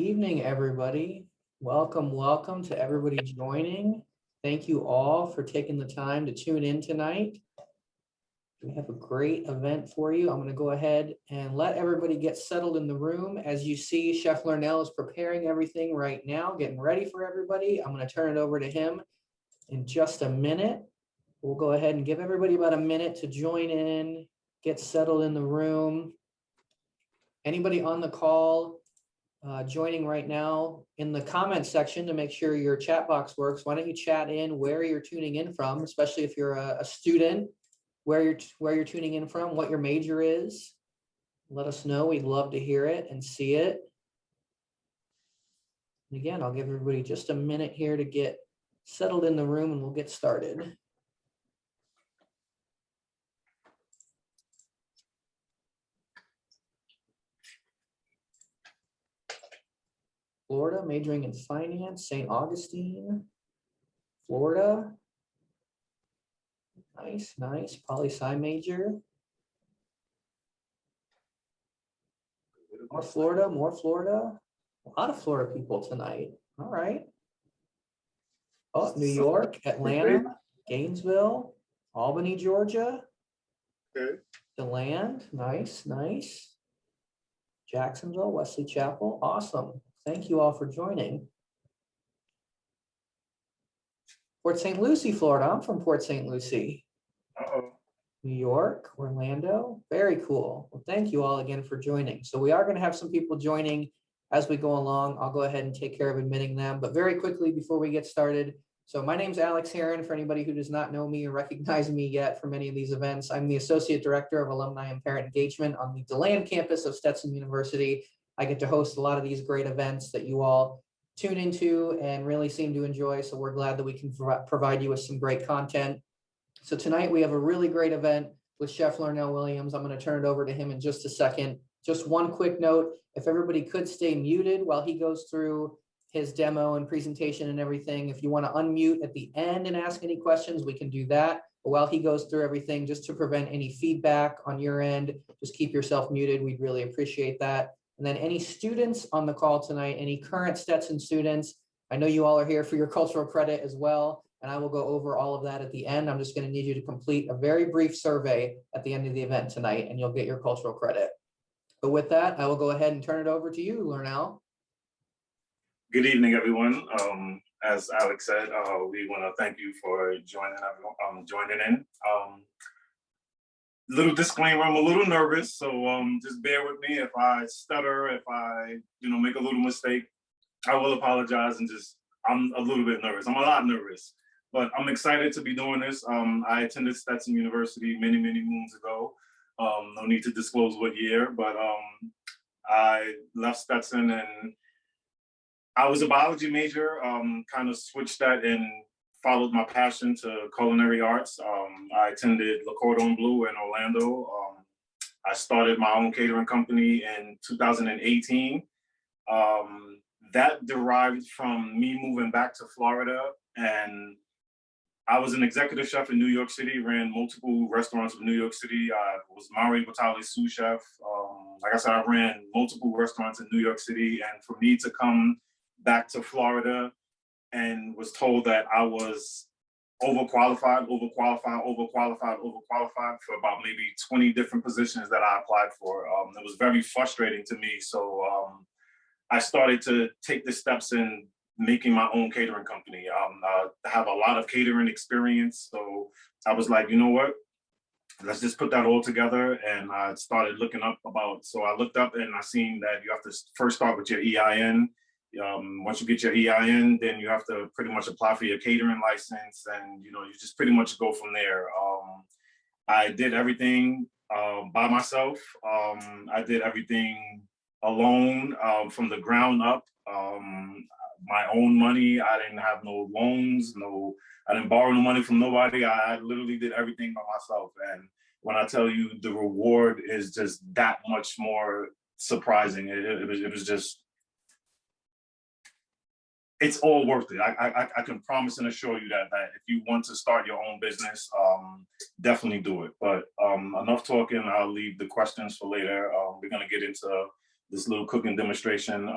Evening, everybody. Welcome to everybody joining. Thank you all for taking the time to tune in tonight. We have a great event for you. I'm going to go ahead and let everybody get settled in the room. As you see, Chef Learnel is preparing everything right now, getting ready for everybody. I'm going to turn it over to him in just a minute. We'll go ahead and give everybody about a minute to join in, get settled in the room. Anybody on the call joining right now, in the comment section to make sure your chat box works, why don't you chat in where you're tuning in from, especially if you're a student, where you're tuning in from, what your major is. Let us know. We'd love to hear it and see it. And again, I'll give everybody just a minute here to get settled in the room and we'll get started. Florida, majoring in finance, St. Augustine, Florida. Nice, nice. Poli-sci major. More Florida, more Florida. A lot of Florida people tonight. All right. Oh, New York, Atlanta, Gainesville, Albany, Georgia. Okay. DeLand, nice, nice. Jacksonville, Wesley Chapel, awesome. Thank you all for joining. Port St. Lucie, Florida. I'm from Port St. Lucie. New York, Orlando, very cool. Well, thank you all again for joining. So we are going to have some people joining as we go along. I'll go ahead and take care of admitting them, but very quickly before we get started. So my name's Alex Heron. For anybody who does not know me or recognize me yet from any of these events, I'm the Associate Director of Alumni and Parent Engagement on the DeLand campus of Stetson University. I get to host a lot of these great events that you all tune into and really seem to enjoy. So we're glad that we can provide you with some great content. So tonight we have a really great event with Chef Learnel Williams. I'm going to turn it over to him in just a second. Just one quick note, if everybody could stay muted while he goes through his demo and presentation and everything. If you want to unmute at the end and ask any questions, we can do that. But while he goes through everything, just to prevent any feedback on your end, just keep yourself muted. We'd really appreciate that. And then any students on the call tonight, any current Stetson students, I know you all are here for your cultural credit as well. And I will go over all of that at the end. I'm just going to need you to complete a very brief survey at the end of the event tonight, and you'll get your cultural credit. But with that, I will go ahead and turn it over to you, Learnel. Good evening, everyone. As Alex said, we want to thank you for joining in. Little disclaimer, I'm a little nervous, so just bear with me if I stutter, if I make a little mistake. I will apologize, and I'm a little bit nervous. I'm a lot nervous. But I'm excited to be doing this. I attended Stetson University many moons ago. No need to disclose what year, but I left Stetson and I was a biology major, kind of switched that and followed my passion to culinary arts. I attended Le Cordon Bleu in Orlando. I started my own catering company in 2018. That derived from me moving back to Florida, and I was an executive chef in New York City, ran multiple restaurants in New York City. I was Mario Batali's sous chef. Like I said, I ran multiple restaurants in New York City. And for me to come back to Florida and was told that I was overqualified for about maybe 20 different positions that I applied for. It was very frustrating to me. So I started to take the steps in making my own catering company. I have a lot of catering experience. So I was like, you know what? Let's just put that all together. And I started looking up so I looked up and I seen that you have to first start with your EIN. Once you get your EIN, then you have to pretty much apply for your catering license. And, you just pretty much go from there. I did everything by myself. I did everything alone from the ground up. My own money. I didn't have no loans, I didn't borrow no money from nobody. I literally did everything by myself. And when I tell you the reward is just that much more surprising, it was just, it's all worth it. I can promise and assure you that if you want to start your own business, definitely do it. But enough talking, I'll leave the questions for later. We're gonna get into this little cooking demonstration.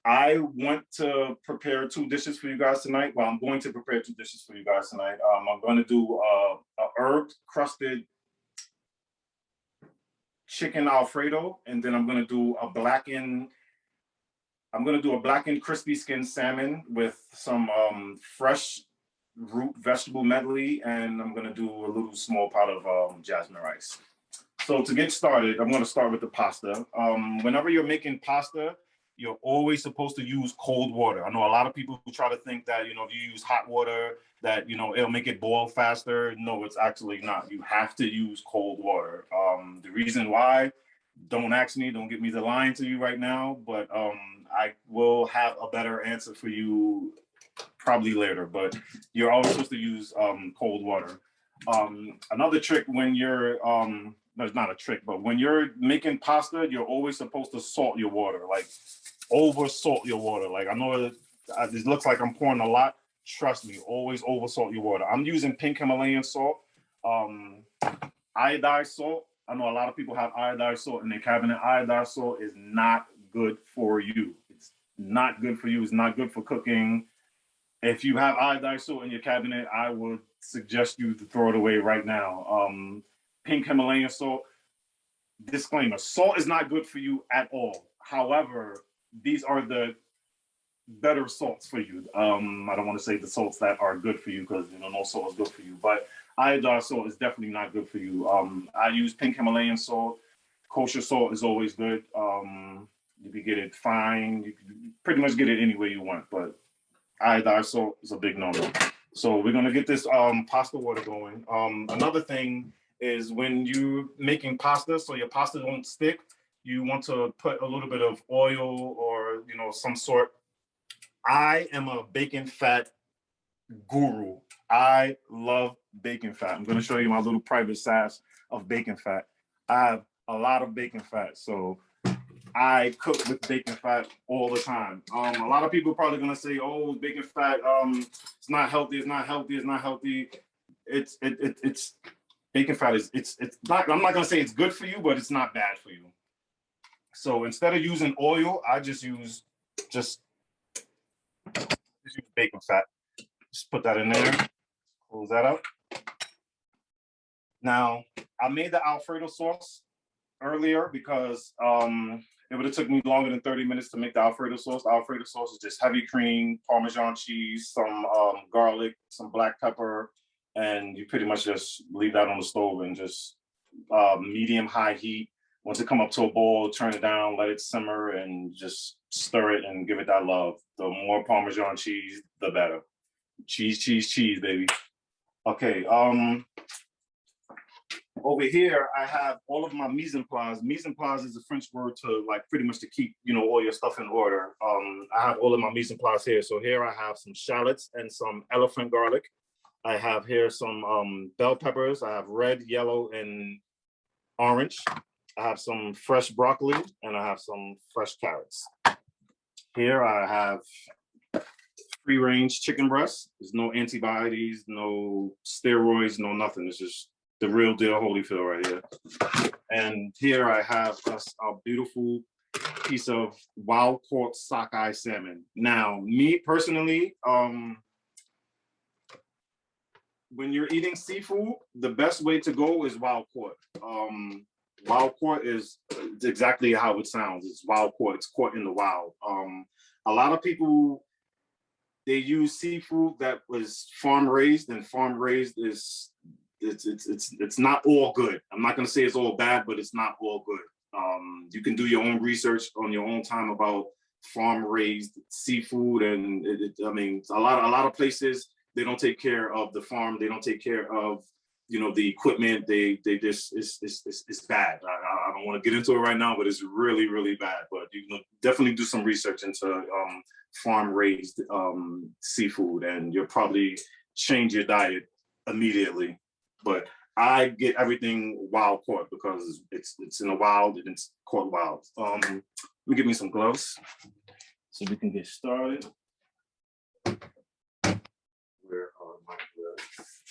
I want to prepare 2 dishes for you guys tonight. Well, I'm going to prepare 2 dishes for you guys tonight. I'm going to do a herb crusted chicken Alfredo, and then I'm going to do a blackened crispy skin salmon with some fresh root vegetable medley, and I'm going to do a little small pot of jasmine rice. So to get started, I'm going to start with the pasta. Whenever you're making pasta, you're always supposed to use cold water. I know a lot of people who try to think that, if you use hot water, that, it'll make it boil faster. No, it's actually not. You have to use cold water. The reason why, don't ask me, don't get me to lying to you right now, but I will have a better answer for you probably later, but you're always supposed to use cold water. Another trick when you're, that's not a trick, but when you're making pasta, you're always supposed to salt your water, like over salt your water. Like, I know it looks like I'm pouring a lot. Trust me, always over salt your water. I'm using pink Himalayan salt, iodized salt. I know a lot of people have iodized salt in their cabinet. Iodized salt is not good for you. It's not good for you. It's not good for cooking. If you have iodized salt in your cabinet, I would suggest you to throw it away right now. Pink Himalayan salt, disclaimer, salt is not good for you at all. However, these are the better salts for you. I don't want to say the salts that are good for you, because no salt is good for you, but iodized salt is definitely not good for you. I use pink Himalayan salt. Kosher salt is always good. You can get it fine. You can pretty much get it any way you want, but iodized salt is a big no-no. So we're gonna get this pasta water going. Another thing is, when you're making pasta, so your pasta won't stick, you want to put a little bit of oil or some sort. I am a bacon fat guru. I love bacon fat. I'm gonna show you my little private stash of bacon fat. I have a lot of bacon fat, so I cook with bacon fat all the time. A lot of people are probably gonna say, "Oh, bacon fat, it's not healthy. It's not healthy. It's not healthy." It's bacon fat is it's not. I'm not gonna say it's good for you, but it's not bad for you. So instead of using oil, I just use bacon fat. Just put that in there. Close that up. Now, I made the Alfredo sauce earlier because it would have took me longer than 30 minutes to make the Alfredo sauce. The Alfredo sauce is just heavy cream, Parmesan cheese, some garlic, some black pepper, and you pretty much just leave that on the stove and just medium-high heat. Once it come up to a boil, turn it down, let it simmer, and just stir it and give it that love. The more Parmesan cheese, the better. Cheese, cheese, cheese, baby. Okay, over here, I have all of my mise en place. Mise en place is a French word to, like, pretty much to keep, all your stuff in order. I have all of my mise en place here. So here I have some shallots and some elephant garlic. I have here some bell peppers. I have red, yellow, and orange. I have some fresh broccoli, and I have some fresh carrots. Here I have free-range chicken breast. There's no antibiotics, no steroids, no nothing. It's just the real deal Holyfield right here. And here I have a beautiful piece of wild caught sockeye salmon. Now, me personally, when you're eating seafood, the best way to go is wild caught. Wild caught is exactly how it sounds. It's wild caught. It's caught in the wild. A lot of people, they use seafood that was farm raised, and farm raised is it's not all good. I'm not going to say it's all bad, but it's not all good. You can do your own research on your own time about farm raised seafood, and I mean, a lot of places, they don't take care of the farm. They don't take care of the equipment. They just it's bad. I don't want to get into it right now, but it's really, really bad. But you can definitely do some research into farm raised seafood, and you'll probably change your diet immediately. But I get everything wild caught because it's in the wild and it's caught wild. Let me get me some gloves so we can get started. Where are my gloves?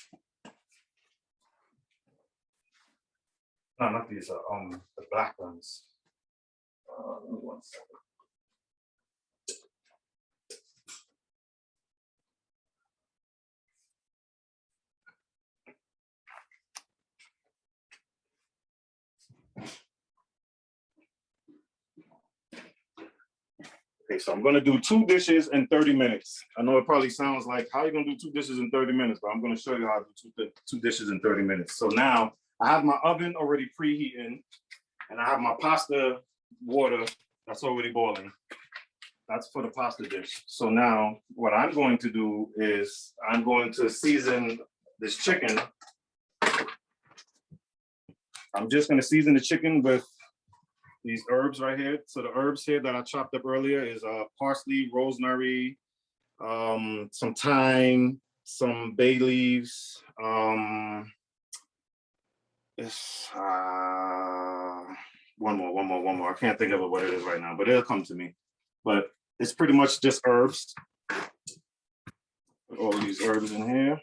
No, not these. The black ones. One second. Okay, so I'm gonna do 2 dishes in 30 minutes. I know it probably sounds like, how are you gonna do 2 dishes in 30 minutes? But I'm gonna show you how to do two dishes in 30 minutes. So now I have my oven already preheating, and I have my pasta water that's already boiling. That's for the pasta dish. So now what I'm going to do is I'm going to season this chicken. I'm just gonna season the chicken with these herbs right here. So the herbs here that I chopped up earlier is parsley, rosemary, some thyme, some bay leaves. One more. I can't think of what it is right now, but it'll come to me. But it's pretty much just herbs. Put all these herbs in here.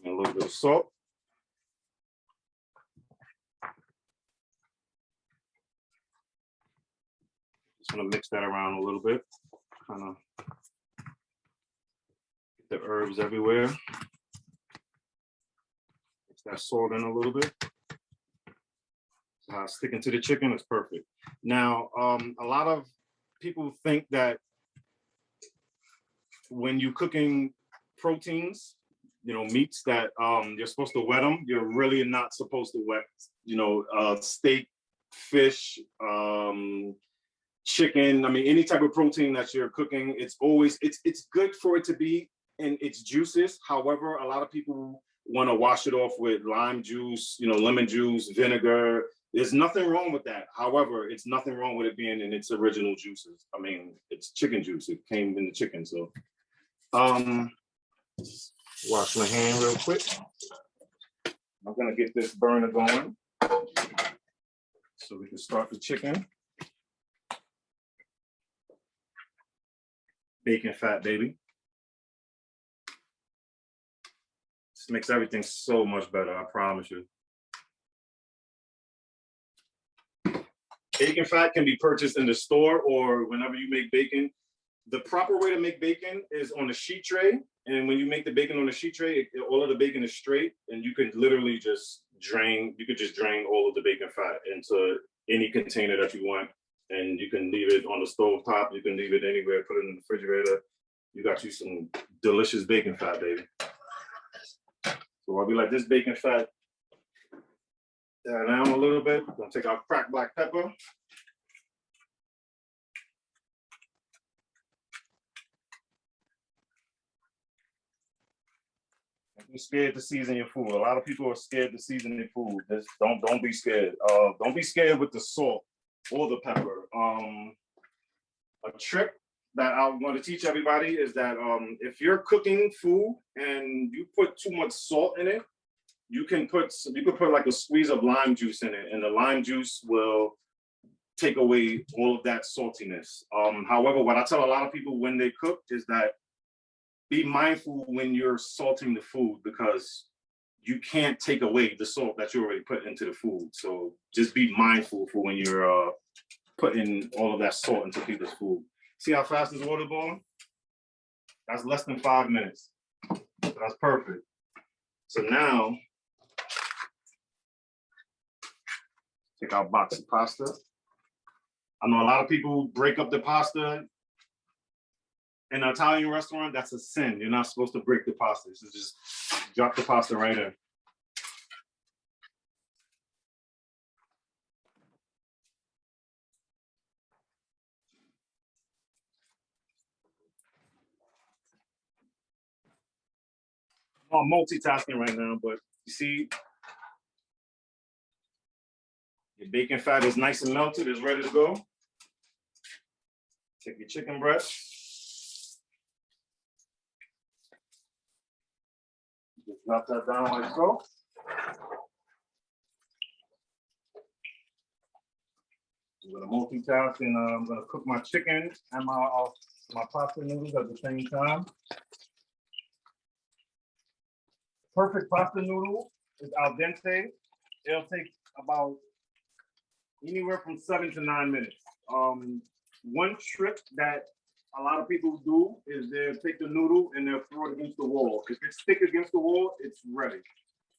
And a little bit of salt. Just gonna mix that around a little bit. Kind of get the herbs everywhere. Mix that salt in a little bit. Sticking to the chicken is perfect. Now, a lot of people think that when you're cooking proteins, you know, meats that you're supposed to wet them. You're really not supposed to wet, you know, steak, fish, chicken. I mean, any type of protein that you're cooking, it's always, it's good for it to be in its juices. However, a lot of people want to wash it off with lime juice, you know, lemon juice, vinegar. There's nothing wrong with that. However, it's nothing wrong with it being in its original juices. I mean, it's chicken juice. It came in the chicken. So, wash my hand real quick. I'm gonna get this burner going so we can start the chicken. Bacon fat, baby. This makes everything so much better, I promise you. Bacon fat can be purchased in the store or whenever you make bacon. The proper way to make bacon is on a sheet tray. And when you make the bacon on a sheet tray, all of the bacon is straight, and you can literally just drain, all of the bacon fat into any container that you want. And you can leave it on the stove top, you can leave it anywhere, put it in the refrigerator. You got you some delicious bacon fat, baby. So I'll be like this bacon fat down a little bit. I'm gonna take out cracked black pepper. Be scared to season your food. A lot of people are scared to season their food. Just don't be scared. Don't be scared with the salt or the pepper. A trick that I want to teach everybody is that if you're cooking food and you put too much salt in it, you can put like a squeeze of lime juice in it, and the lime juice will take away all of that saltiness. However, what I tell a lot of people when they cook is that be mindful when you're salting the food, because you can't take away the salt that you already put into the food. So just be mindful for when you're putting all of that salt into people's food. See how fast this water boiling? That's less than 5 minutes. So that's perfect. So now, take our box of pasta. I know a lot of people break up the pasta. In an Italian restaurant, that's a sin. You're not supposed to break the pasta. So just drop the pasta right in. I'm multitasking right now, but you see, your bacon fat is nice and melted, it's ready to go. Take your chicken breast. Just drop that down like so. I'm gonna multitask, and I'm gonna cook my chicken and my pasta noodles at the same time. Perfect pasta noodle is al dente. It'll take about anywhere from 7 to 9 minutes. One trick that a lot of people do is they'll take the noodle and they'll throw it against the wall. If it's thick against the wall, it's ready.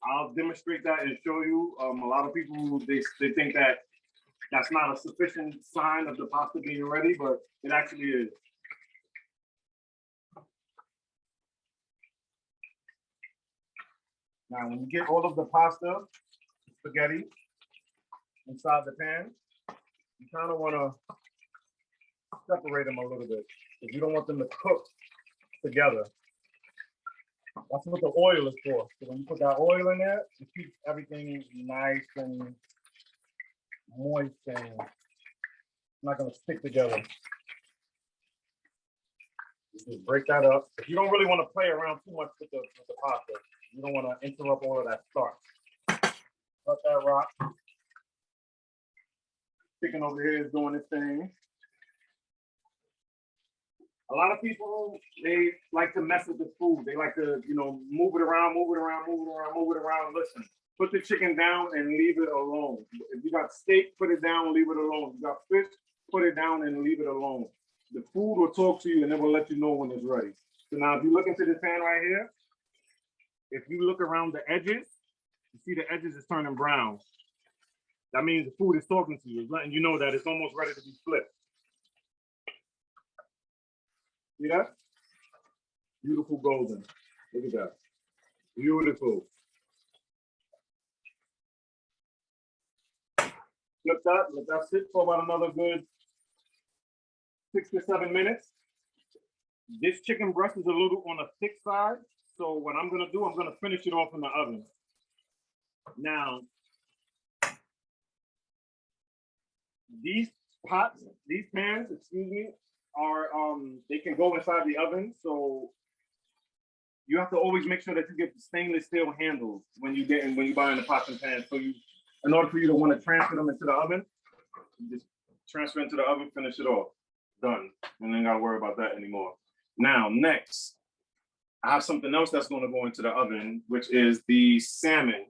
I'll demonstrate that and show you. A lot of people, they think that that's not a sufficient sign of the pasta being ready, but it actually is. Now, when you get all of the pasta, spaghetti inside the pan, you kind of want to separate them a little bit because you don't want them to cook together. That's what the oil is for. So when you put that oil in there, it keeps everything nice and moist and not going to stick together. You just break that up. If you don't really want to play around too much with the pasta, you don't want to interrupt all of that starch. Let that rock. Chicken over here is doing its thing. A lot of people, they like to mess with the food. They like to, you know, move it around, move it around, move it around, move it around. Listen, put the chicken down and leave it alone. If you got steak, put it down, leave it alone. If you got fish, put it down and leave it alone. The food will talk to you and it will let you know when it's ready. So now if you look into this pan right here, if you look around the edges, you see the edges is turning brown. That means the food is talking to you. It's letting you know that it's almost ready to be flipped. See that? Beautiful golden. Look at that. Beautiful. Flip that, let that sit for about another good 6 to 7 minutes. This chicken breast is a little on the thick side. So what I'm gonna do, I'm gonna finish it off in the oven. Now, these pots, these pans, excuse me, are they can go inside the oven. So you have to always make sure that you get the stainless steel handles when you buy in the pots and pans. So in order for you to want to transfer them into the oven, you just transfer into the oven, finish it off. Done. And then gotta worry about that anymore. Now, next, I have something else that's going to go into the oven, which is the salmon.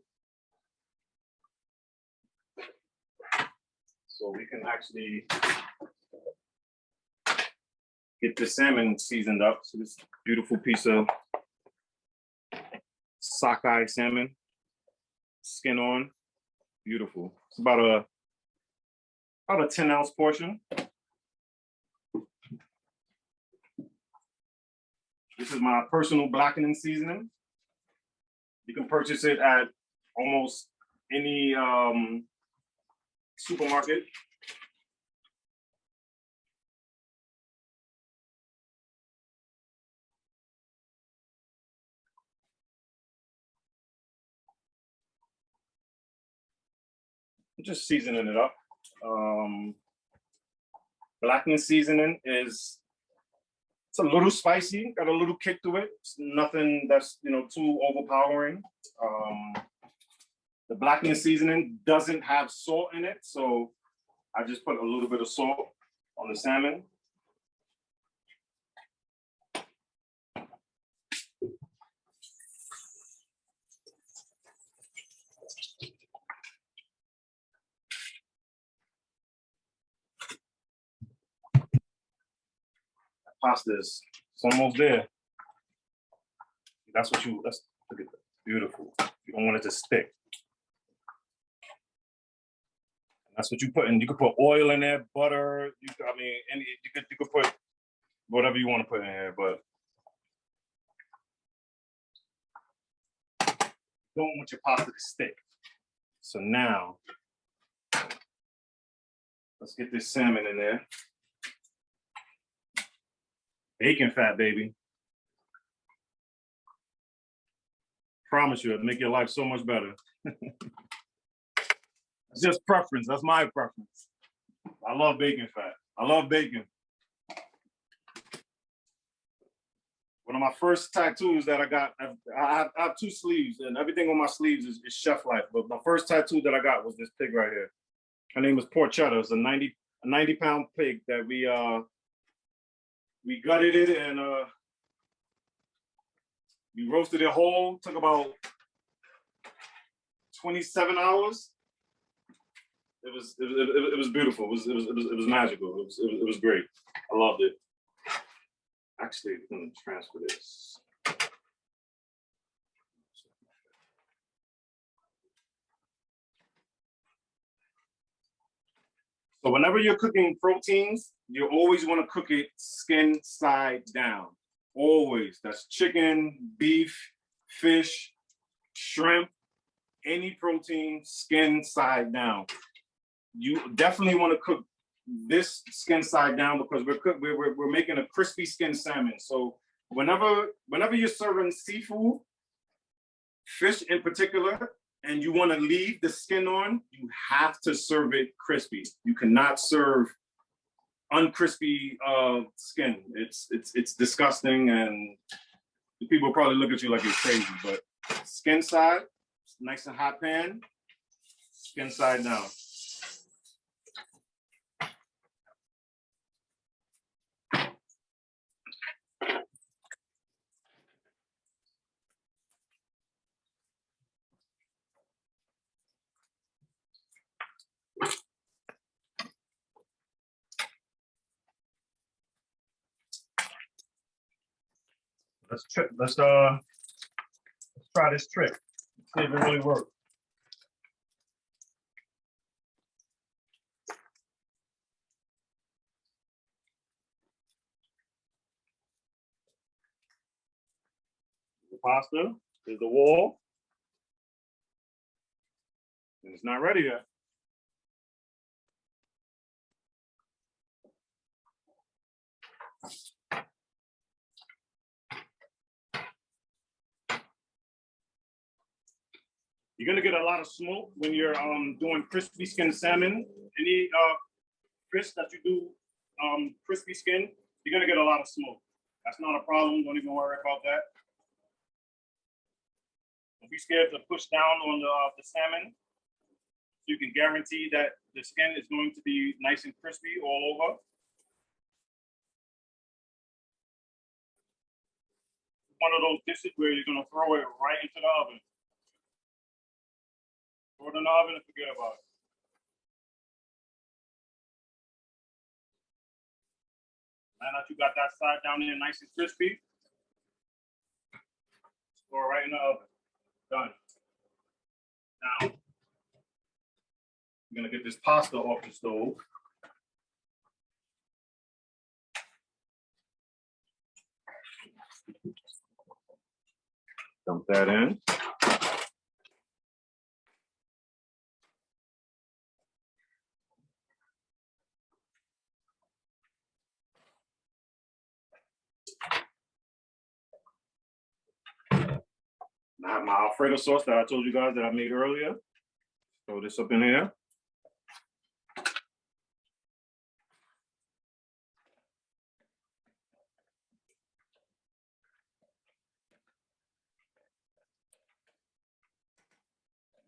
So we can actually get the salmon seasoned up. So this beautiful piece of sockeye salmon, skin on, beautiful. It's about a 10-ounce portion. This is my personal blackening seasoning. You can purchase it at almost any supermarket. Just seasoning it up. Blackening seasoning it's a little spicy, got a little kick to it. It's nothing that's too overpowering. The blackening seasoning doesn't have salt in it, so I just put a little bit of salt on the salmon. Pasta is almost there. Let's look at that. Beautiful. You don't want it to stick. That's what you put in. You could put oil in there, butter. You could put whatever you want to put in here, but you don't want your pasta to stick. So now, let's get this salmon in there. Bacon fat, baby. Promise you, it'll make your life so much better. It's just preference. That's my preference. I love bacon fat. I love bacon. One of my first tattoos that I got, I have 2 sleeves, and everything on my sleeves is chef life. But my first tattoo that I got was this pig right here. Her name was Porchetta. It's a 90-pound pig that we gutted it and we roasted it whole. Took about 27 hours. It was beautiful. It was magical. It was great. I loved it. Actually, I'm gonna transfer this. So whenever you're cooking proteins, you always want to cook it skin side down. Always. That's chicken, beef, fish, shrimp, any protein, skin side down. You definitely want to cook this skin side down because we're making a crispy skin salmon. So whenever you're serving seafood, fish in particular, and you want to leave the skin on, you have to serve it crispy. You cannot serve uncrispy skin. It's disgusting, and people probably look at you like you're crazy. But skin side, nice and hot pan, skin side down. Let's try this trick. See if it really works. The pasta is the wall, and it's not ready yet. You're gonna get a lot of smoke when you're doing crispy skin salmon. Any fish that you do crispy skin, you're gonna get a lot of smoke. That's not a problem. Don't even worry about that. Don't be scared to push down on the salmon. You can guarantee that the skin is going to be nice and crispy all over. One of those dishes where you're gonna throw it right into the oven. Throw it in the oven and forget about it. Now that you got that side down there nice and crispy, throw it right in the oven. Done. Now, I'm gonna get this pasta off the stove. Dump that in. I have my Alfredo sauce that I told you guys that I made earlier. Throw this up in here.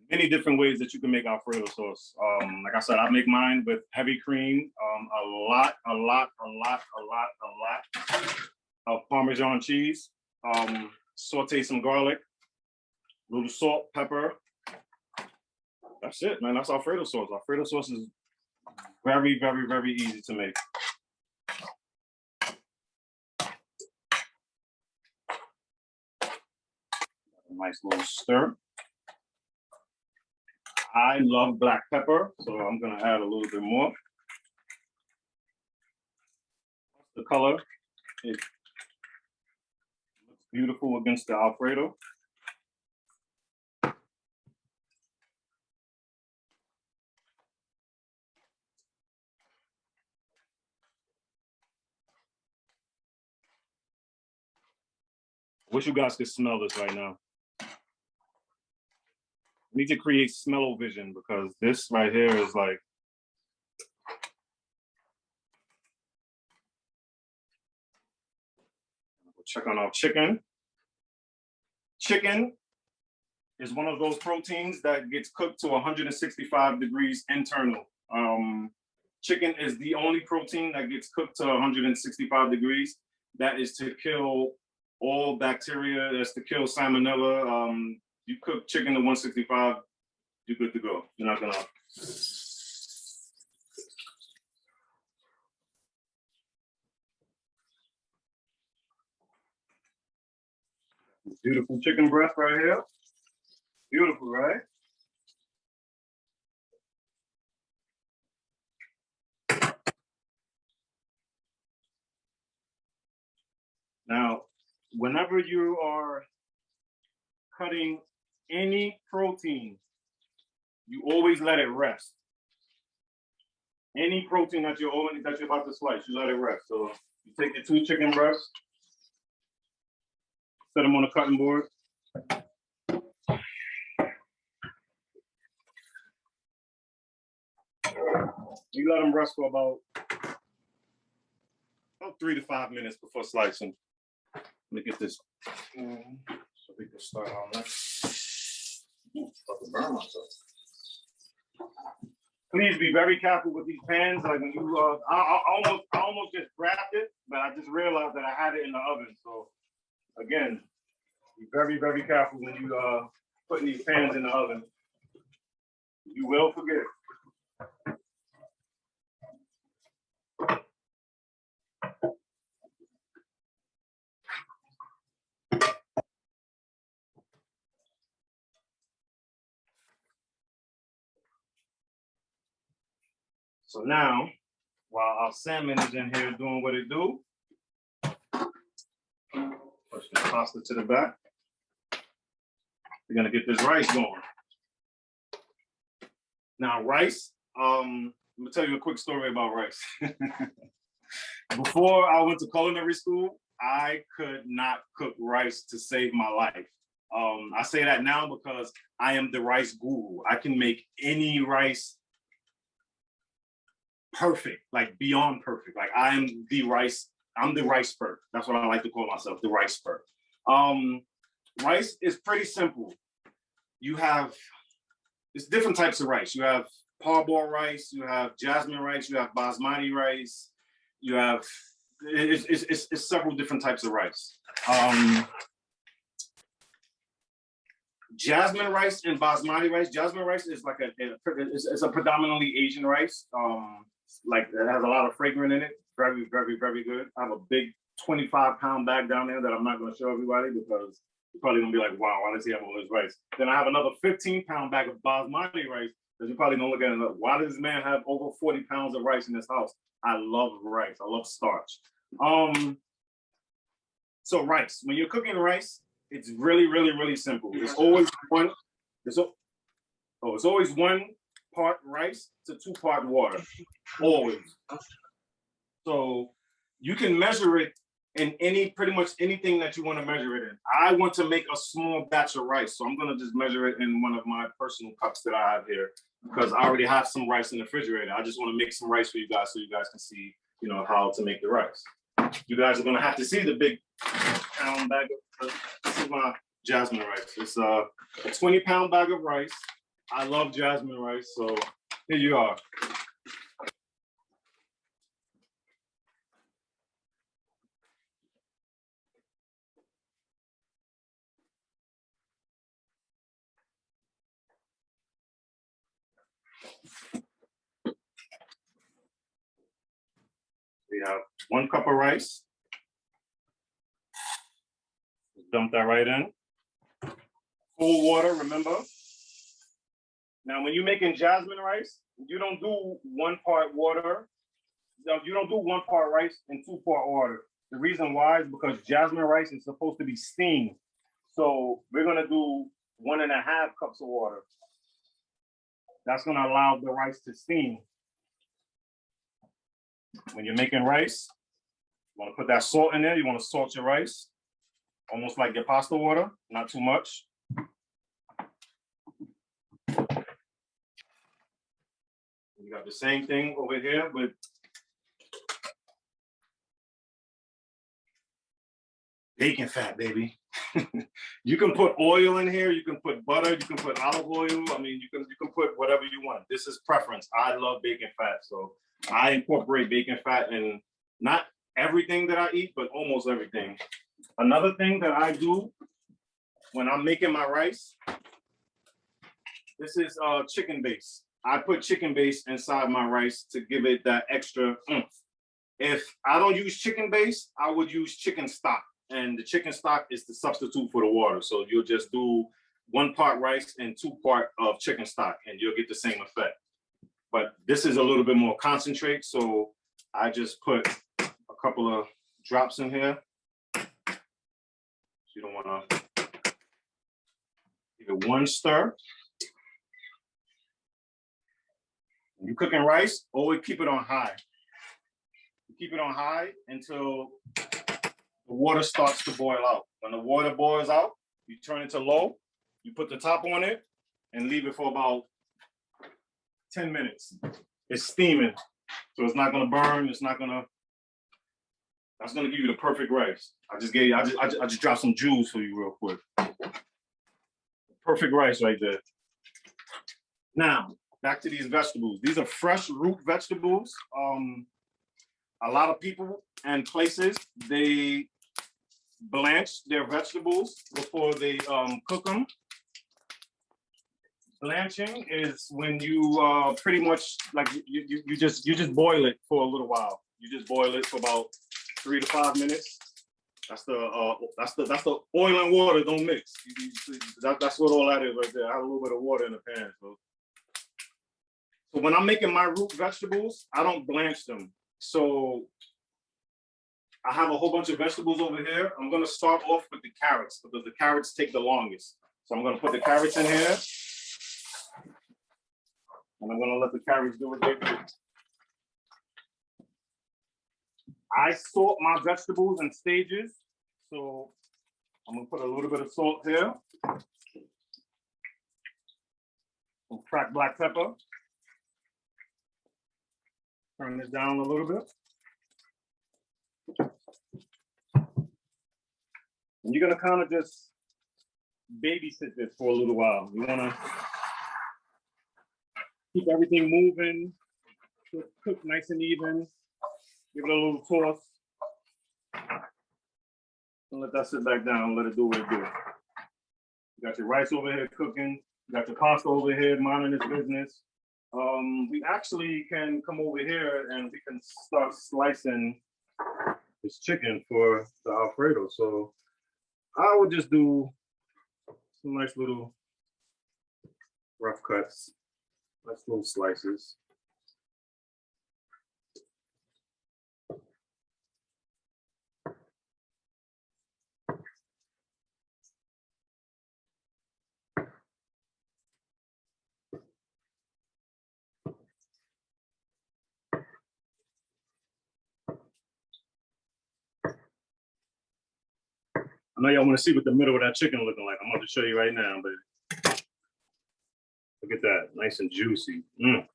Many different ways that you can make Alfredo sauce. Like I said, I make mine with heavy cream, a lot of Parmesan cheese, saute some garlic, a little salt, pepper. That's it, man. That's Alfredo sauce. Alfredo sauce is very, very, very easy to make. A nice little stir. I love black pepper, so I'm gonna add a little bit more. The color, it looks beautiful against the Alfredo. Wish you guys could smell this right now. I need to create smell-o-vision because this right here is like, we'll check on our chicken. Chicken is one of those proteins that gets cooked to 165 degrees internal. Chicken is the only protein that gets cooked to 165 degrees. That is to kill all bacteria, that's to kill salmonella. You cook chicken to 165, you're good to go. You're not gonna. Beautiful chicken breast right here. Beautiful, right? Now, whenever you are cutting any protein, you always let it rest. Any protein that you're about to slice, you let it rest. So you take your 2 chicken breasts, set them on the cutting board. You let them rest for about 3 to 5 minutes before slicing. Let me get this so we can start on that. Burn myself. Please be very careful with these pans. Like when you, I almost just grabbed it, but I just realized that I had it in the oven. So again, be very, very careful when you putting these pans in the oven. You will forget. So now, while our salmon is in here doing what it do, push the pasta to the back. We're gonna get this rice going. Now, rice, I'm gonna tell you a quick story about rice. Before I went to culinary school, I could not cook rice to save my life. I say that now because I am the rice guru. I can make any rice perfect, like beyond perfect. Like I'm the rice expert. That's what I like to call myself, the rice expert. Rice is pretty simple. It's different types of rice. You have parboiled rice, you have jasmine rice, you have basmati rice, you have, it's several different types of rice. Jasmine rice and basmati rice. Jasmine rice is like it's a predominantly Asian rice. Like it has a lot of fragrance in it. Very, very, very good. I have a big 25-pound bag down there that I'm not going to show everybody because you're probably going to be like, wow, why does he have all this rice? Then I have another 15-pound bag of basmati rice that you're probably going to look at and like, why does this man have over 40 pounds of rice in his house? I love rice. I love starch. So rice, when you're cooking rice, it's really, really, really simple. It's always it's always 1 part rice to 2 part water, always. So you can measure it in pretty much anything that you want to measure it in. I want to make a small batch of rice, so I'm gonna just measure it in one of my personal cups that I have here because I already have some rice in the refrigerator. I just want to make some rice for you guys so you guys can see, how to make the rice. You guys are gonna have to see the big pound bag of, this is my jasmine rice. It's a 20-pound bag of rice. I love jasmine rice, so here you are. We have 1 cup of rice. Dump that right in. Cold water, remember. Now, when you're making jasmine rice, you don't do 1 part water. You don't do 1 part rice and 2 part water. The reason why is because jasmine rice is supposed to be steamed. So we're gonna do 1.5 cups of water. That's gonna allow the rice to steam. When you're making rice, you wanna put that salt in there. You wanna salt your rice, almost like your pasta water, not too much. You got the same thing over here with bacon fat, baby. You can put oil in here, you can put butter, you can put olive oil. I mean, you can put whatever you want. This is preference. I love bacon fat, so I incorporate bacon fat in not everything that I eat, but almost everything. Another thing that I do when I'm making my rice, this is chicken base. I put chicken base inside my rice to give it that extra oomph. If I don't use chicken base, I would use chicken stock. And the chicken stock is the substitute for the water. So you'll just do 1 part rice and 2 part of chicken stock, and you'll get the same effect. But this is a little bit more concentrate, so I just put a couple of drops in here. You don't want to give it one stir. When you're cooking rice, always keep it on high. You keep it on high until the water starts to boil out. When the water boils out, you turn it to low, you put the top on it, and leave it for about 10 minutes. It's steaming, so it's not gonna burn. It's not gonna. That's gonna give you the perfect rice. I just dropped some jewels for you real quick. Perfect rice right there. Now back to these vegetables. These are fresh root vegetables. A lot of people and places, they blanch their vegetables before they cook them. Blanching is when you pretty much like you just boil it for a little while. You just boil it for about 3 to 5 minutes. That's the oil and water don't mix. That's what all that is right there. I have a little bit of water in the pan. So when I'm making my root vegetables, I don't blanch them. So I have a whole bunch of vegetables over here. I'm gonna start off with the carrots because the carrots take the longest. So I'm gonna put the carrots in here. And I'm gonna let the carrots do what they do. I sort my vegetables in stages. So I'm gonna put a little bit of salt here. Some cracked black pepper. Turn this down a little bit. And you're gonna kind of just babysit this for a little while. You wanna keep everything moving, cook nice and even. Give it a little toss. And let that sit back down, let it do what it do. You got your rice over here cooking. You got your pasta over here minding its business. We actually can come over here and we can start slicing this chicken for the Alfredo. So I would just do some nice little rough cuts, nice little slices. I know y'all want to see what the middle of that chicken looking like. I'm about to show you right now, but look at that, nice and juicy. All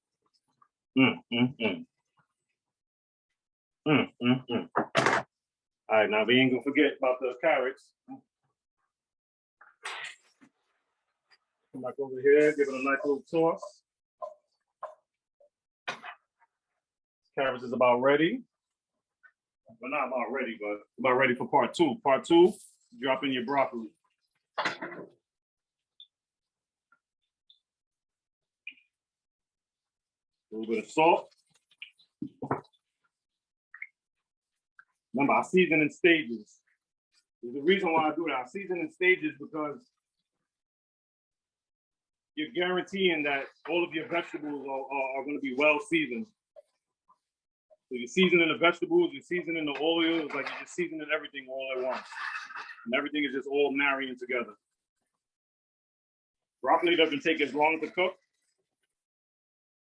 right, now we ain't gonna forget about the carrots. Come back over here, give it a nice little toss. Carrots is about ready. Well, not about ready, but about ready for part two. Part two, drop in your broccoli. A little bit of salt. Remember, I season in stages. There's a reason why I do that. I season in stages because you're guaranteeing that all of your vegetables are going to be well seasoned. So you're seasoning the vegetables, you're seasoning the oil, it's like you're just seasoning everything all at once. And everything is just all marrying together. Broccoli doesn't take as long to cook.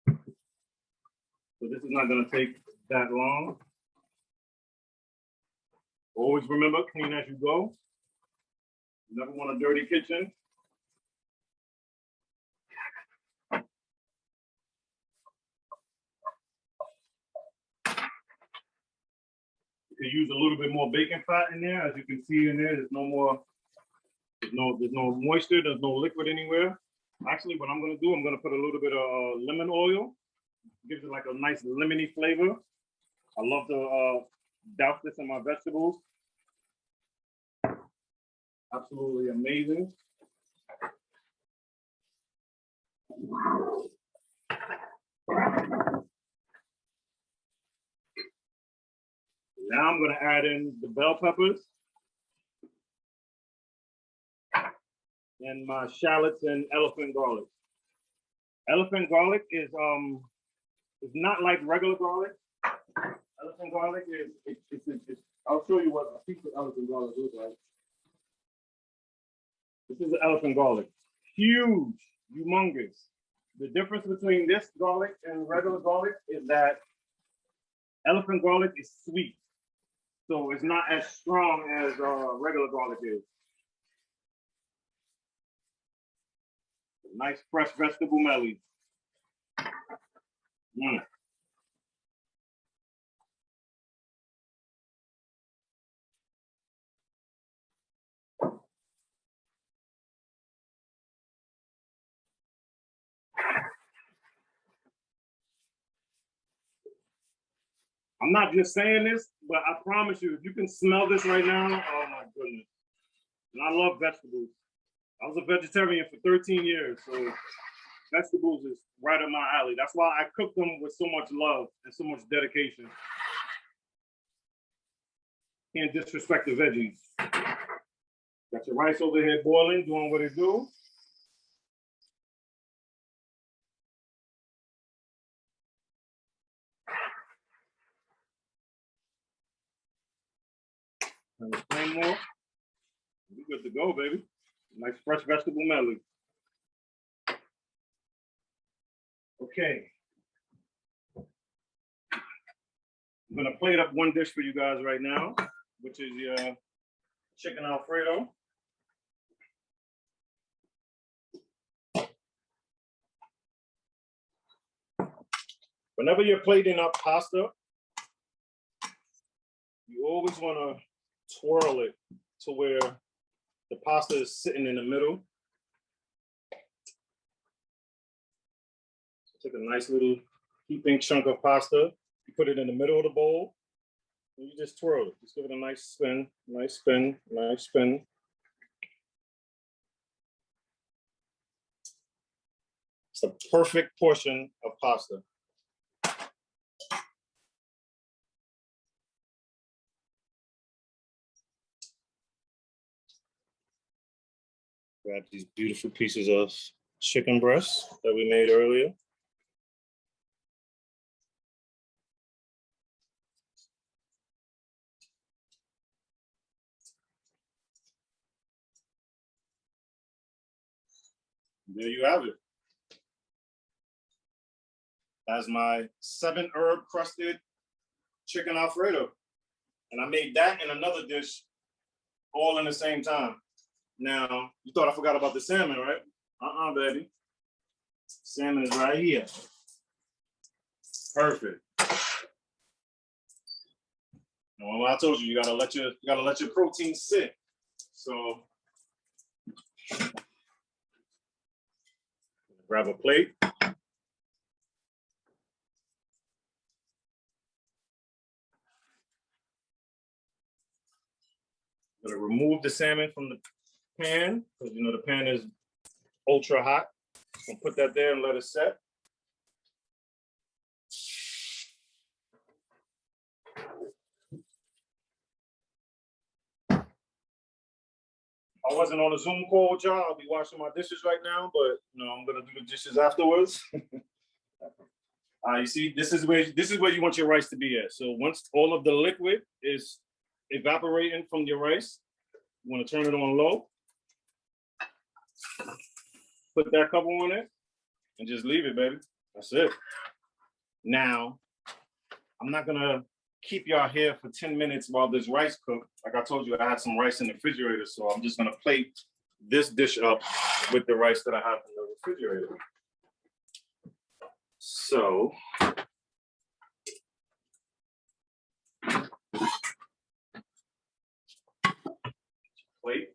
So this is not gonna take that long. Always remember, clean as you go. You never want a dirty kitchen. You can use a little bit more bacon fat in there. As you can see in there, there's no moisture, there's no liquid anywhere. Actually, what I'm gonna do, I'm gonna put a little bit of lemon oil. Gives it like a nice lemony flavor. I love to douse this in my vegetables. Absolutely amazing. Now I'm going to add in the bell peppers and my shallots and elephant garlic. Elephant garlic is not like regular garlic. Elephant garlic is I'll show you what a piece of elephant garlic looks like. This is the elephant garlic. Huge, humongous. The difference between this garlic and regular garlic is that elephant garlic is sweet. So it's not as strong as regular garlic is. Nice fresh vegetable melody. Mm. I'm not just saying this, but I promise you, if you can smell this right now, oh my goodness. And I love vegetables. I was a vegetarian for 13 years, so vegetables is right up my alley. That's why I cook them with so much love and so much dedication. Can't disrespect the veggies. Got your rice over here boiling, doing what it do. And the flame more. We good to go, baby. Nice fresh vegetable melody. Okay. I'm gonna plate up one dish for you guys right now, which is your chicken Alfredo. Whenever you're plating up pasta, you always wanna twirl it to where the pasta is sitting in the middle. So take a nice little heaping chunk of pasta, you put it in the middle of the bowl, and you just twirl it. Just give it a nice spin, nice spin, nice spin. It's the perfect portion of pasta. Grab these beautiful pieces of chicken breast that we made earlier. There you have it. That's my 7-herb crusted chicken Alfredo. And I made that and another dish all in the same time. Now, you thought I forgot about the salmon, right? Baby. Salmon is right here. Perfect. Well, I told you, you gotta let your protein sit. So grab a plate. I'm gonna remove the salmon from the pan, because you know the pan is ultra hot. And put that there and let it set. I wasn't on a Zoom call with y'all. I'll be washing my dishes right now, but you know I'm gonna do the dishes afterwards. You see, this is where you want your rice to be at. So once all of the liquid is evaporating from your rice, you want to turn it on low. Put that cover on it and just leave it, baby. That's it. Now, I'm not gonna keep y'all here for 10 minutes while this rice cooks. Like I told you, I had some rice in the refrigerator, so I'm just gonna plate this dish up with the rice that I have in the refrigerator. So, plate.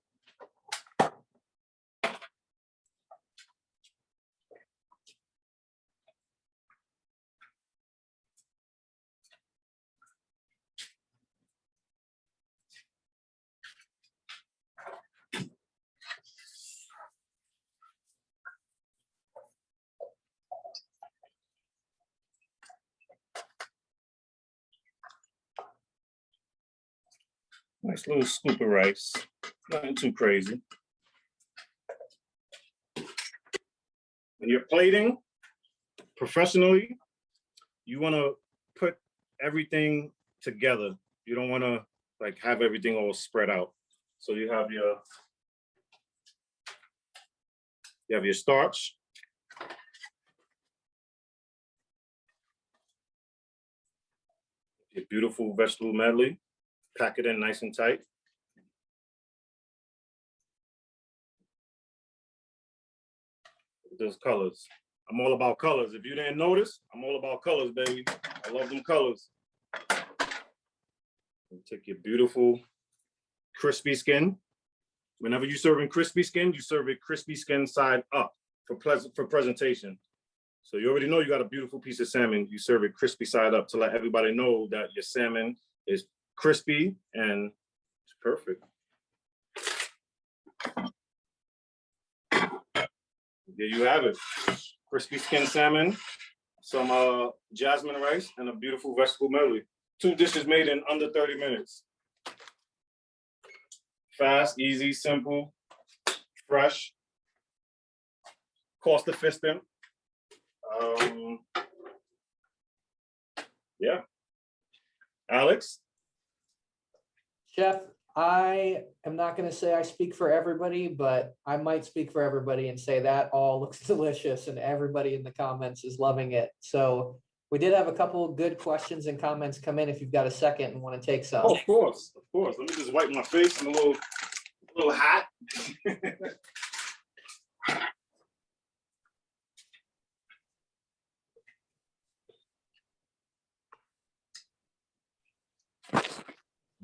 Nice little scoop of rice, nothing too crazy. When you're plating professionally, you want to put everything together. You don't want to like have everything all spread out. So you have your You have your starch. Your beautiful vegetable medley. Pack it in nice and tight. Those colors. I'm all about colors. If you didn't notice, I'm all about colors, baby. I love them colors. Take your beautiful crispy skin. Whenever you're serving crispy skin, you serve it crispy skin side up for presentation. So you already know you got a beautiful piece of salmon. You serve it crispy side up to let everybody know that your salmon is crispy and it's perfect. There you have it. Crispy skin salmon, some jasmine rice, and a beautiful vegetable medley. 2 dishes made in under 30 minutes. Fast, easy, simple, fresh, cost efficient. Yeah. Alex? Chef, I am not going to say I speak for everybody, but I might speak for everybody and say that all looks delicious and everybody in the comments is loving it. So we did have a couple of good questions and comments come in if you've got a second and want to take some. Oh, of course, of course. Let me just wipe my face. I'm a little hot.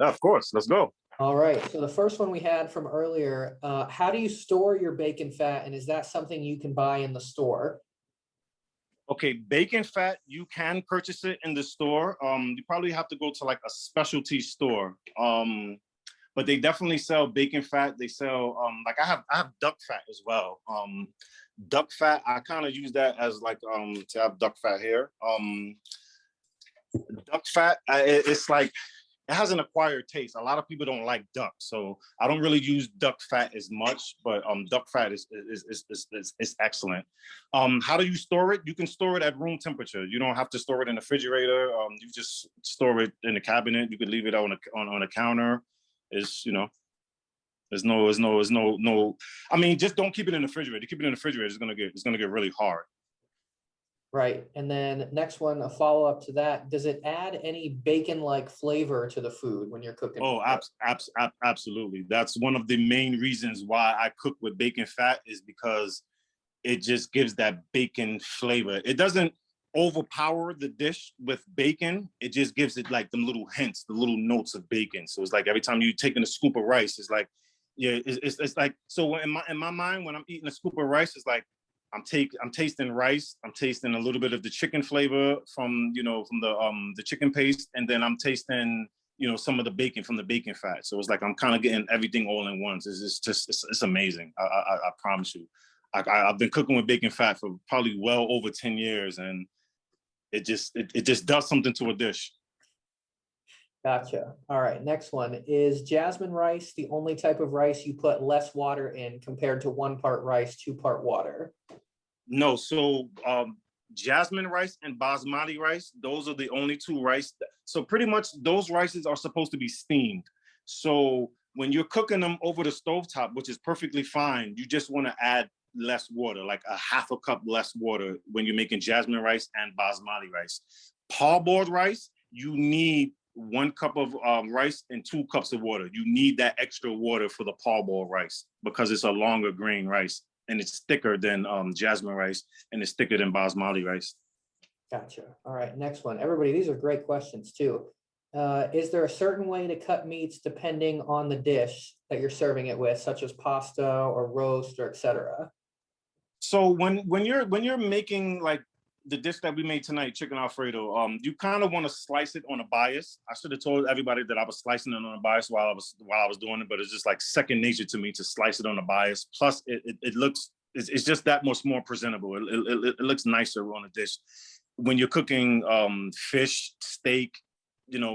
Of course, let's go. All right, so the first one we had from earlier, how do you store your bacon fat, and is that something you can buy in the store? Okay, bacon fat, you can purchase it in the store. You probably have to go to like a specialty store. But they definitely sell bacon fat. They sell like I have duck fat as well. Duck fat, I kind of use that as like to have duck fat here. Duck fat, it's like it has an acquired taste. A lot of people don't like duck, so I don't really use duck fat as much. But duck fat is excellent. How do you store it? You can store it at room temperature. You don't have to store it in the refrigerator. You just store it in the cabinet. You could leave it on a counter. It's, you know, there's no. I mean, just don't keep it in the refrigerator. You keep it in the refrigerator, it's gonna get really hard. Right, and then next one, a follow-up to that, does it add any bacon-like flavor to the food when you're cooking? Oh, absolutely. That's one of the main reasons why I cook with bacon fat, is because it just gives that bacon flavor. It doesn't overpower the dish with bacon. It just gives it like them little hints, the little notes of bacon. So it's like every time you're taking a scoop of rice, it's like, yeah, it's like, so in my mind, when I'm eating a scoop of rice, it's like, I'm tasting rice. I'm tasting a little bit of the chicken flavor from the chicken paste, and then I'm tasting some of the bacon from the bacon fat. So it's like I'm kind of getting everything all in once. It's amazing. I promise you. I've been cooking with bacon fat for probably well over 10 years, and it just does something to a dish. Gotcha. All right, next one. Is jasmine rice the only type of rice you put less water in compared to 1 part rice, 2 part water? No, so jasmine rice and basmati rice, those are the only 2 rice. So pretty much those rices are supposed to be steamed. So when you're cooking them over the stovetop, which is perfectly fine, you just want to add less water, like a ½ cup less water when you're making jasmine rice and basmati rice. Parboiled rice, you need 1 cup of rice and 2 cups of water. You need that extra water for the parboiled rice because it's a longer grain rice and it's thicker than jasmine rice and it's thicker than basmati rice. Gotcha. All right, next one. Everybody, these are great questions too. Is there a certain way to cut meats depending on the dish that you're serving it with, such as pasta or roast or etc.? So when you're making like the dish that we made tonight, chicken Alfredo, you kind of want to slice it on a bias. I should have told everybody that I was slicing it on a bias while I was doing it, but it's just like second nature to me to slice it on a bias. Plus, it's just that much more presentable. It looks nicer on a dish. When you're cooking fish, steak,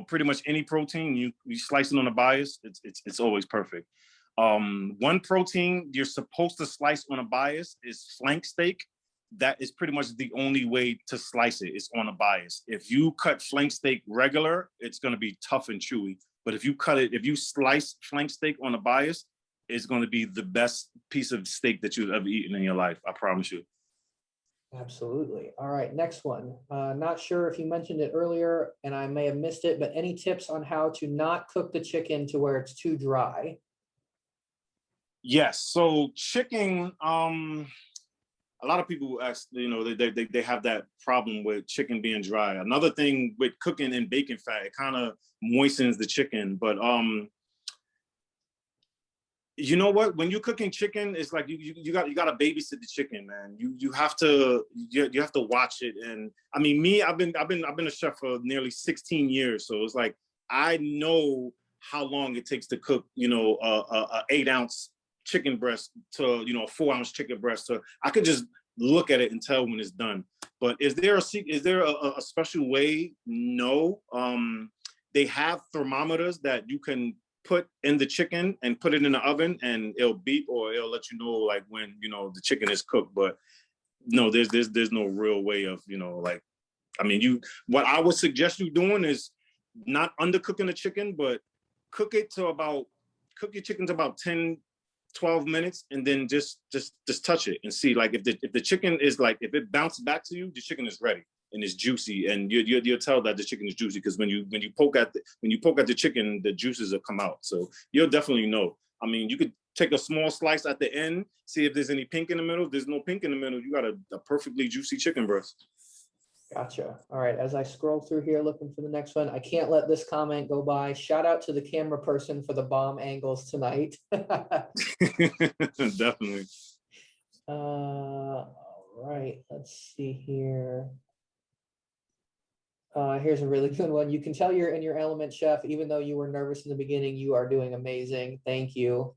pretty much any protein, you slice it on a bias. It's always perfect. One protein you're supposed to slice on a bias is flank steak. That is pretty much the only way to slice it. It's on a bias. If you cut flank steak regular, it's going to be tough and chewy. But if you slice flank steak on a bias, is going to be the best piece of steak that you've ever eaten in your life. I promise you. Absolutely. All right, next one. Not sure if you mentioned it earlier and I may have missed it, but any tips on how to not cook the chicken to where it's too dry? Yes. So chicken, a lot of people ask, you know, they have that problem with chicken being dry. Another thing with cooking in bacon fat, it kind of moistens the chicken. But you know what? When you're cooking chicken, it's like you got to babysit the chicken, man. You have to watch it. And I mean, me, I've been a chef for nearly 16 years, so it's like I know how long it takes to cook, you know, a 8-ounce chicken breast to, you know, a 4-ounce chicken breast. So I could just look at it and tell when it's done. But is there a special way? No. They have thermometers that you can put in the chicken and put it in the oven, and it'll beep or it'll let you know like when, you know, the chicken is cooked. But no, there's no real way of, you know, like, I mean, what I would suggest you doing is not undercooking the chicken, but cook your chicken to about 10-12 minutes, and then just touch it and see, like, if the chicken is like, if it bounces back to you, the chicken is ready and it's juicy, and you'll tell that the chicken is juicy, because when you poke at the chicken, the juices will come out. So you'll definitely know. I mean, you could take a small slice at the end, see if there's any pink in the middle. If there's no pink in the middle, you got a perfectly juicy chicken breast. Gotcha. All right. As I scroll through here looking for the next one, I can't let this comment go by. Shout out to the camera person for the bomb angles tonight. Definitely. All right. Let's see here. Here's a really good one. You can tell you're in your element, chef. Even though you were nervous in the beginning, you are doing amazing. Thank you.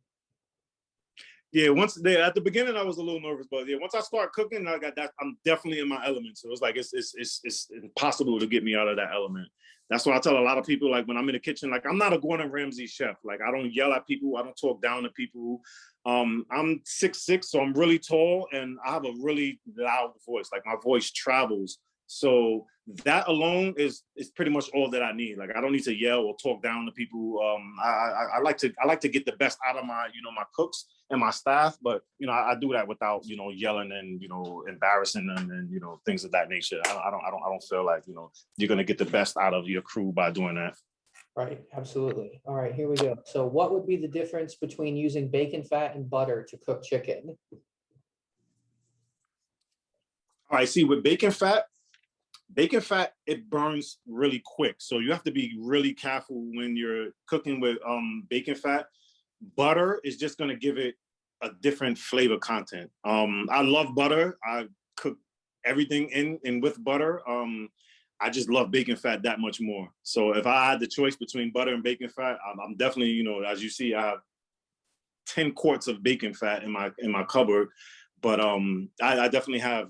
Yeah, at the beginning I was a little nervous, but yeah, once I start cooking, I got that. I'm definitely in my element. So it's like it's impossible to get me out of that element. That's why I tell a lot of people, like, when I'm in the kitchen, like, I'm not a Gordon Ramsay chef. Like, I don't yell at people. I don't talk down to people. I'm 6'6", so I'm really tall, and I have a really loud voice. Like, my voice travels. So that alone is pretty much all that I need. Like, I don't need to yell or talk down to people. I like to get the best out of my cooks and my staff, but I do that without yelling and embarrassing them and things of that nature. I don't feel like you're gonna get the best out of your crew by doing that. Right, absolutely. All right, here we go. So what would be the difference between using bacon fat and butter to cook chicken? All right, see, with bacon fat, it burns really quick. So you have to be really careful when you're cooking with bacon fat. Butter is just going to give it a different flavor content. I love butter. I cook everything in with butter. I just love bacon fat that much more. So if I had the choice between butter and bacon fat, I'm definitely, as you see, I have 10 quarts of bacon fat in my cupboard. But I definitely have,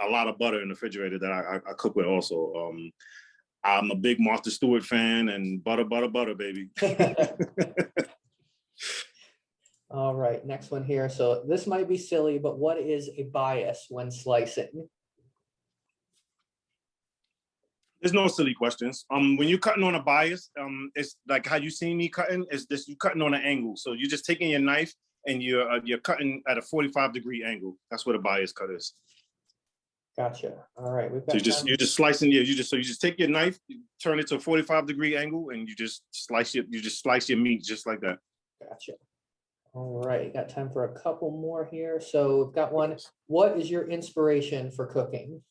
a lot of butter in the refrigerator that I cook with also. I'm a big Martha Stewart fan, and butter, baby. All right, next one here. So this might be silly, but what is a bias when slicing? There's no silly questions. When you're cutting on a bias, it's like how you see me cutting. It's this: you cutting on an angle. So you're just taking your knife and you're cutting at a 45-degree angle. That's what a bias cut is. Gotcha. All right, we've got. So you're just slicing. Yeah, you just take your knife, turn it to a 45-degree angle, and you just slice it. You just slice your meat just like that. Gotcha. All right, got time for a couple more here. So we've got one. What is your inspiration for cooking?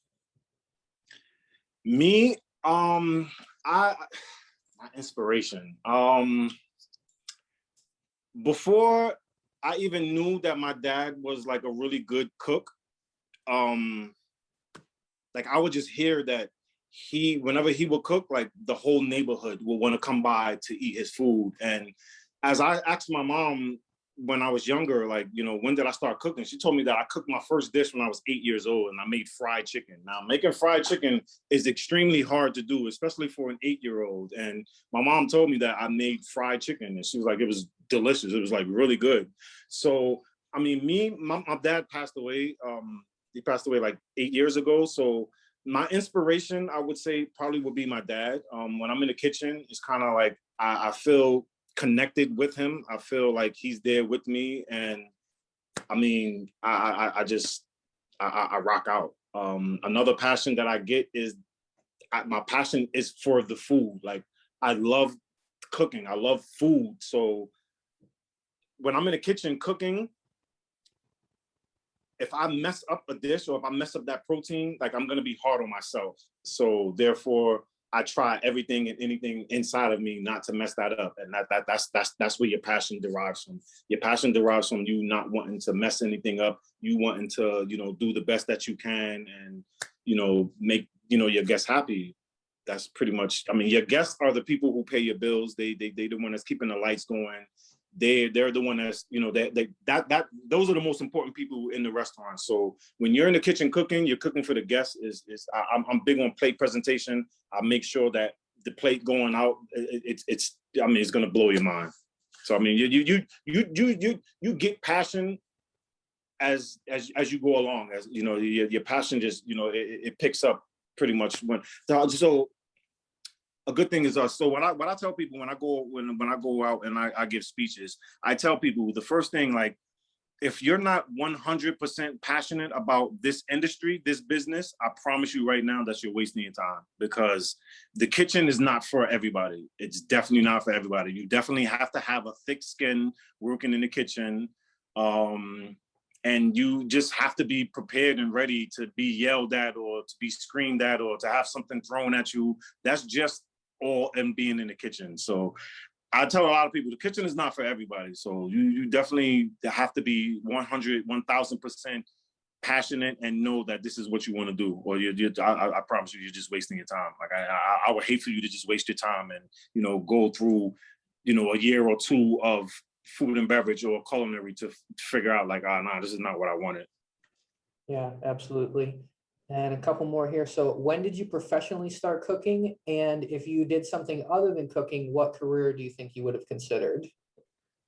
Me, my inspiration. Before I even knew that my dad was like a really good cook, like I would just hear that whenever he would cook, like the whole neighborhood would want to come by to eat his food. And as I asked my mom when I was younger, like, when did I start cooking? She told me that I cooked my first dish when I was 8 years old, and I made fried chicken. Now, making fried chicken is extremely hard to do, especially for an 8-year-old. And my mom told me that I made fried chicken, and she was like, it was delicious. It was like really good. So, I mean, my dad passed away. He passed away like 8 years ago. So my inspiration, I would say, probably would be my dad. When I'm in the kitchen, it's kind of like I feel connected with him. I feel like he's there with me, and I mean, I just rock out. Another passion that I get is my passion is for the food. Like, I love cooking. I love food. So when I'm in the kitchen cooking, if I mess up a dish or if I mess up that protein, like, I'm gonna be hard on myself. So therefore, I try everything and anything inside of me not to mess that up. And that's where your passion derives from. Your passion derives from you not wanting to mess anything up. You wanting to, do the best that you can and, make, your guests happy. That's pretty much, I mean, your guests are the people who pay your bills. They the one that's keeping the lights going. They're the one that's, that those are the most important people in the restaurant. So when you're in the kitchen cooking, you're cooking for the guests. I'm big on plate presentation. I make sure that the plate going out, it's gonna blow your mind. So I mean, you get passion as you go along. As your passion just it picks up pretty much when. So a good thing is so when I tell people when I go out and I give speeches, I tell people the first thing, like, if you're not 100% passionate about this industry, this business, I promise you right now that you're wasting your time, because the kitchen is not for everybody. It's definitely not for everybody. You definitely have to have a thick skin working in the kitchen. And you just have to be prepared and ready to be yelled at or to be screamed at or to have something thrown at you. That's just all in being in the kitchen. So I tell a lot of people the kitchen is not for everybody. So you definitely have to be 100, 1000% passionate and know that this is what you want to do, or I promise you're just wasting your time. Like I would hate for you to just waste your time and go through a year or two of food and beverage or culinary to figure out like, nah, this is not what I wanted. Yeah, absolutely. And a couple more here. So when did you professionally start cooking? And if you did something other than cooking, what career do you think you would have considered?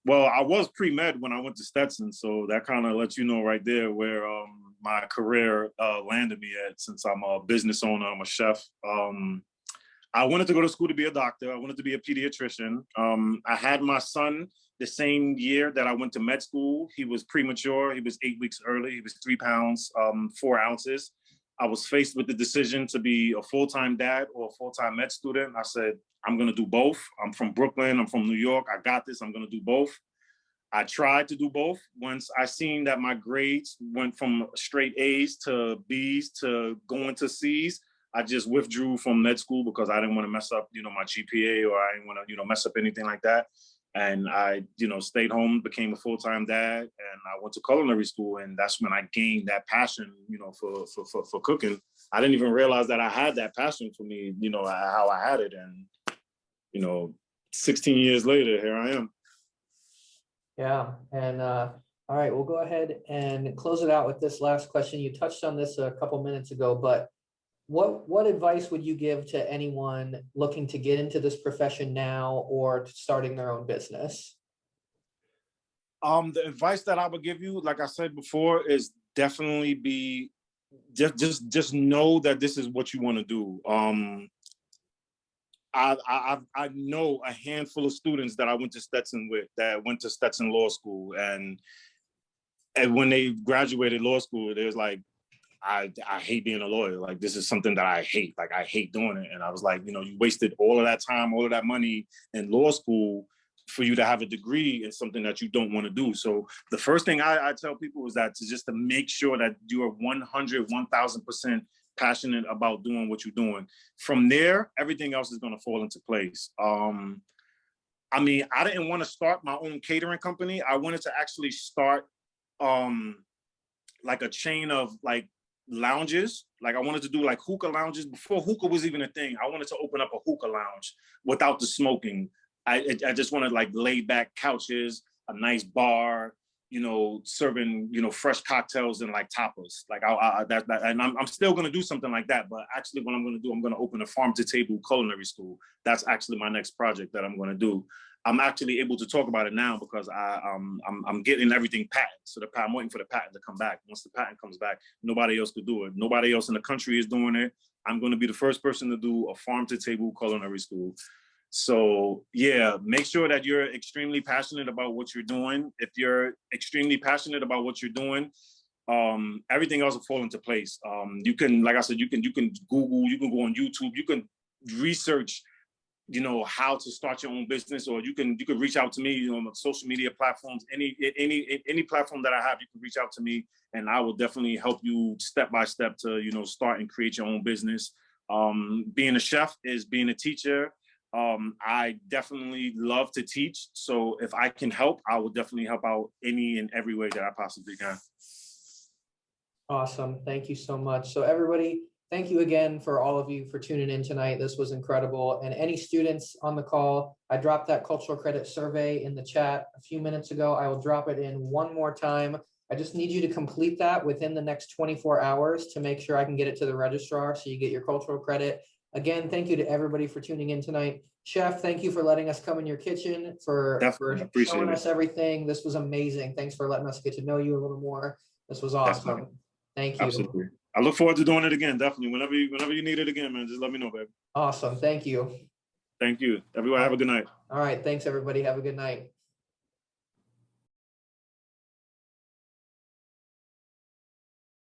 Well, I was pre-med when I went to Stetson, so that kind of lets you know right there where my career landed me at, since I'm a business owner, I'm a chef. I wanted to go to school to be a doctor. I wanted to be a pediatrician. I had my son the same year that I went to med school. He was premature. He was 8 weeks early. He was 3 pounds, 4 ounces. I was faced with the decision to be a full-time dad or a full-time med student. I said, I'm going to do both. I'm from Brooklyn. I'm from New York. I got this. I'm going to do both. I tried to do both. Once I seen that my grades went from straight A's to B's to going to C's, I just withdrew from med school because I didn't want to mess up, my GPA, or I didn't want to, mess up anything like that. And I, stayed home, became a full-time dad, and I went to culinary school. And that's when I gained that passion, for cooking. I didn't even realize that I had that passion for me, how I had it. And, 16 years later, here I am. Yeah. And all right, we'll go ahead and close it out with this last question. You touched on this a couple minutes ago, but what advice would you give to anyone looking to get into this profession now or starting their own business? The advice that I would give you, like I said before, is definitely be just know that this is what you want to do. I know a handful of students that I went to Stetson with that went to Stetson Law School, and when they graduated law school, they was like, I hate being a lawyer. Like, this is something that I hate. Like, I hate doing it. And I was like, you wasted all of that time, all of that money in law school for you to have a degree in something that you don't want to do. So the first thing I tell people is that to make sure that you are 100, 1000% passionate about doing what you're doing. From there, everything else is going to fall into place. I mean, I didn't want to start my own catering company. I wanted to actually start like a chain of like lounges. Like, I wanted to do like hookah lounges before hookah was even a thing. I wanted to open up a hookah lounge without the smoking. I just wanted like laid back couches, a nice bar, serving, fresh cocktails and like tapas. Like and I'm still going to do something like that. But actually what I'm going to do, I'm going to open a farm to table culinary school. That's actually my next project that I'm going to do. I'm actually able to talk about it now because I'm getting everything patented. So I'm waiting for the patent to come back. Once the patent comes back, nobody else could do it. Nobody else in the country is doing it. I'm going to be the first person to do a farm to table culinary school. So yeah, make sure that you're extremely passionate about what you're doing. If you're extremely passionate about what you're doing, everything else will fall into place. You can, like I said, you can Google, you can go on YouTube, you can research, you know, how to start your own business, or you can reach out to me, you know, on social media platforms, any platform that I have, you can reach out to me, and I will definitely help you step by step to, you know, start and create your own business. Being a chef is being a teacher. I definitely love to teach. So if I can help, I will definitely help out any and every way that I possibly can. Awesome. Thank you so much. So everybody, thank you again for all of you for tuning in tonight. This was incredible. And any students on the call, I dropped that cultural credit survey in the chat a few minutes ago. I will drop it in one more time. I just need you to complete that within the next 24 hours to make sure I can get it to the registrar so you get your cultural credit. Again, thank you to everybody for tuning in tonight. Chef, thank you for letting us come in your kitchen, for showing us everything. This was amazing. Thanks for letting us get to know you a little more. This was awesome. Definitely. Thank you. Absolutely. I look forward to doing it again. Definitely. Whenever you need it again, man, just let me know, baby. Awesome. Thank you. Thank you. Everyone, have a good night. All right. Thanks, everybody. Have a good night.